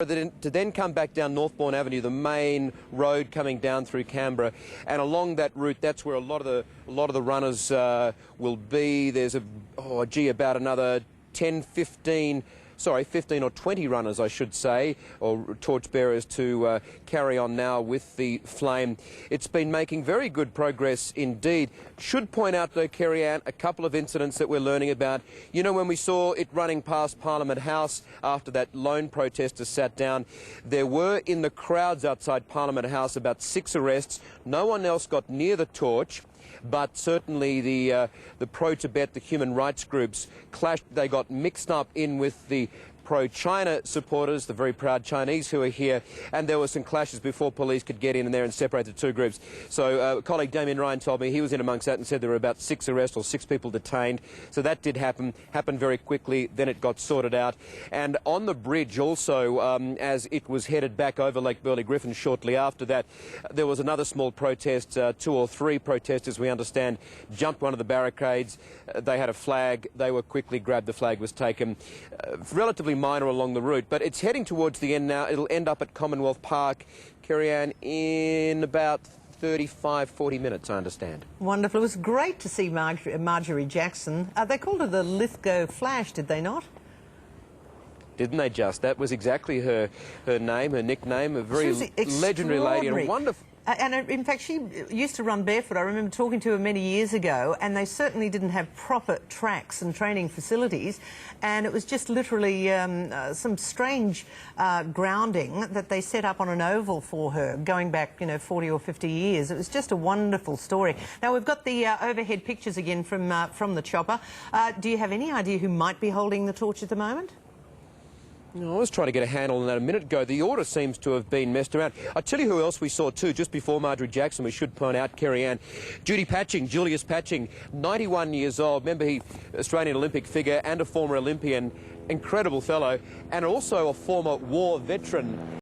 To then come back down Northbourne Avenue, the main road coming down through Canberra, and along that route, that's where a lot of the runners will be. There's about another 15 or 20 runners, I should say, or torchbearers to carry on now with the flame. It's been making very good progress indeed. Should point out, though, Kerry-Ann, a couple of incidents that we're learning about. You know, when we saw it running past Parliament House after that lone protester sat down, there were in the crowds outside Parliament House about 6 arrests. No one else got near the torch. But certainly the pro-Tibet, the human rights groups, clashed. They got mixed up in with the pro-China supporters, the very proud Chinese who are here, and there were some clashes before police could get in there and separate the two groups. So colleague Damien Ryan told me he was in amongst that and said there were about 6 arrests or 6 people detained. So that did happened very quickly, then it got sorted out. And on the bridge also, as it was headed back over Lake Burley-Griffin shortly after that, there was another small protest. 2 or 3 protesters, we understand, jumped one of the barricades. They had a flag. They were quickly grabbed. The flag was taken. Relatively minor along the route, but it's heading towards the end now. It'll end up at Commonwealth Park, Kerry-Ann, in about 35-40 minutes, I understand. Wonderful. It was great to see Marjorie Jackson. They called her the Lithgow Flash, did they not? Didn't they just? That was exactly her name, her nickname, a very legendary lady and a wonderful... And in fact, she used to run barefoot. I remember talking to her many years ago, and they certainly didn't have proper tracks and training facilities. And it was just literally some strange grounding that they set up on an oval for her, going back, 40 or 50 years. It was just a wonderful story. Now, we've got the overhead pictures again from the chopper. Do you have any idea who might be holding the torch at the moment? I was trying to get a handle on that a minute ago. The order seems to have been messed around. I'll tell you who else we saw too, just before Marjorie Jackson, we should point out, Kerry-Ann. Julius Patching, 91 years old. Remember, he Australian Olympic figure and a former Olympian. Incredible fellow. And also a former war veteran.